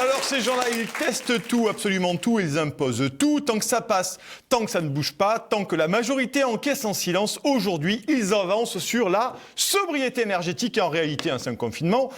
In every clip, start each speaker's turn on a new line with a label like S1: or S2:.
S1: Alors ces gens-là, ils testent tout, absolument tout, ils imposent tout, tant que ça passe, tant que ça ne bouge pas, tant que la majorité encaisse en silence. Aujourd'hui, ils avancent sur la sobriété énergétique et en réalité, c'est un confinement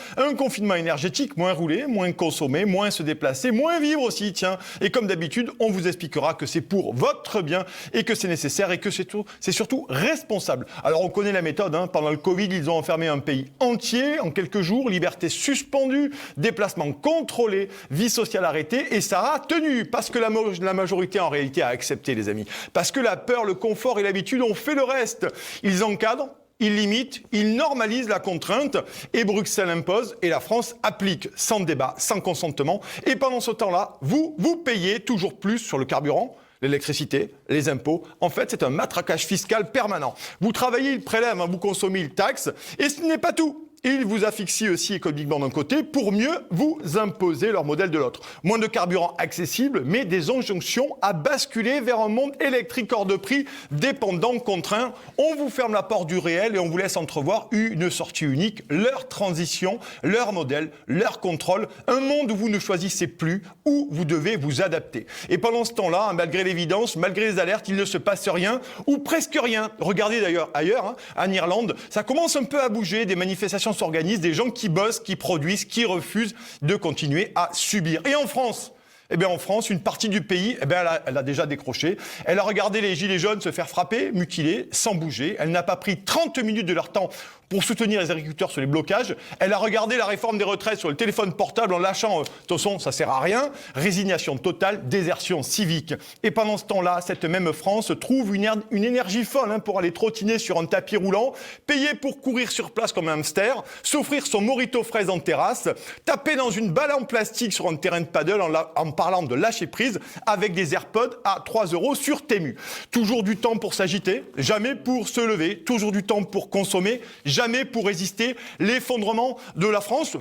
S1: énergétique, moins rouler, moins consommer, moins se déplacer, moins vivre aussi, tiens. Et comme d'habitude, on vous expliquera que c'est pour votre bien et que c'est nécessaire et que c'est surtout responsable. Alors on connaît la méthode, pendant le Covid, ils ont enfermé un pays entier en quelques jours, liberté suspendue, déplacement contrôlé, vie sociale arrêtée, et ça a tenu, parce que la majorité en réalité a accepté, les amis. Parce que la peur, le confort et l'habitude ont fait le reste. Ils encadrent, ils limitent, ils normalisent la contrainte, et Bruxelles impose, et la France applique, sans débat, sans consentement. Et pendant ce temps-là, vous payez toujours plus sur le carburant, l'électricité, les impôts. En fait, c'est un matraquage fiscal permanent. Vous travaillez, ils prélèvent, vous consommez, ils taxent, et ce n'est pas tout. Ils vous asphyxient aussi économiquement d'un côté pour mieux vous imposer leur modèle de l'autre. Moins de carburant accessible, mais des injonctions à basculer vers un monde électrique hors de prix, dépendant, contraint. On vous ferme la porte du réel et on vous laisse entrevoir une sortie unique, leur transition, leur modèle, leur contrôle, un monde où vous ne choisissez plus, où vous devez vous adapter. Et pendant ce temps-là, malgré l'évidence, malgré les alertes, il ne se passe rien, ou presque rien. Regardez d'ailleurs ailleurs, en Irlande, ça commence un peu à bouger, des manifestations s'organisent, des gens qui bossent, qui produisent, qui refusent de continuer à subir. Et en France, en France, une partie du pays, elle a déjà décroché. Elle a regardé les gilets jaunes se faire frapper, mutiler, sans bouger. Elle n'a pas pris 30 minutes de leur temps pour soutenir les agriculteurs sur les blocages. Elle a regardé la réforme des retraites sur le téléphone portable en lâchant de toute façon, ça sert à rien. Résignation totale, désertion civique. Et pendant ce temps-là, cette même France trouve une énergie folle pour aller trottiner sur un tapis roulant, payer pour courir sur place comme un hamster, s'offrir son mojito fraise en terrasse, taper dans une balle en plastique sur un terrain de paddle en parlant de lâcher prise avec des AirPods à 3 € sur Temu. Toujours du temps pour s'agiter, jamais pour se lever, toujours du temps pour consommer, jamais pour résister l'effondrement de la France.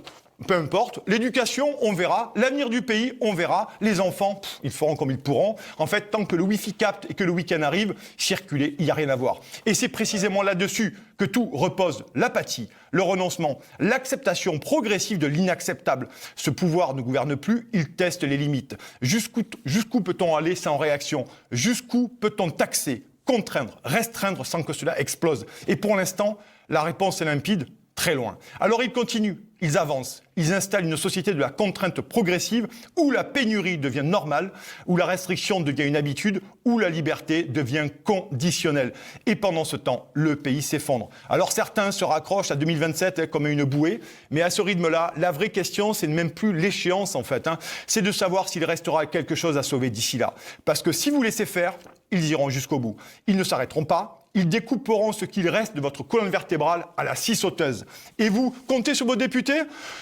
S1: Peu importe, l'éducation, on verra, l'avenir du pays, on verra, les enfants, ils feront comme ils pourront. En fait, tant que le Wi-Fi capte et que le week-end arrive, circuler, il n'y a rien à voir. Et c'est précisément là-dessus que tout repose, l'apathie, le renoncement, l'acceptation progressive de l'inacceptable. Ce pouvoir ne gouverne plus, il teste les limites. Jusqu'où peut-on aller sans réaction? Jusqu'où peut-on taxer, contraindre, restreindre sans que cela explose? Et pour l'instant, la réponse est limpide, très loin. Alors ils continuent, ils avancent, ils installent une société de la contrainte progressive où la pénurie devient normale, où la restriction devient une habitude, où la liberté devient conditionnelle. Et pendant ce temps, le pays s'effondre. Alors certains se raccrochent à 2027 comme à une bouée, mais à ce rythme-là, la vraie question, c'est même plus l'échéance en fait. C'est de savoir s'il restera quelque chose à sauver d'ici là. Parce que si vous laissez faire, ils iront jusqu'au bout. Ils ne s'arrêteront pas. Ils découperont ce qu'il reste de votre colonne vertébrale à la scie sauteuse. Et vous, comptez sur vos députés?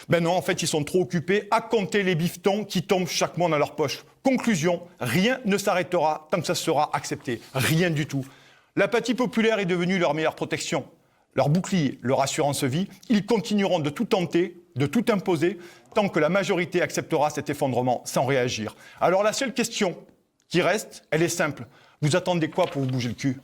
S1: Non, en fait, ils sont trop occupés à compter les bifetons qui tombent chaque mois dans leur poche. Conclusion, rien ne s'arrêtera tant que ça sera accepté. Rien du tout. L'apathie populaire est devenue leur meilleure protection. Leur bouclier, leur assurance vie, ils continueront de tout tenter, de tout imposer, tant que la majorité acceptera cet effondrement sans réagir. Alors la seule question qui reste, elle est simple. Vous attendez quoi pour vous bouger le cul ?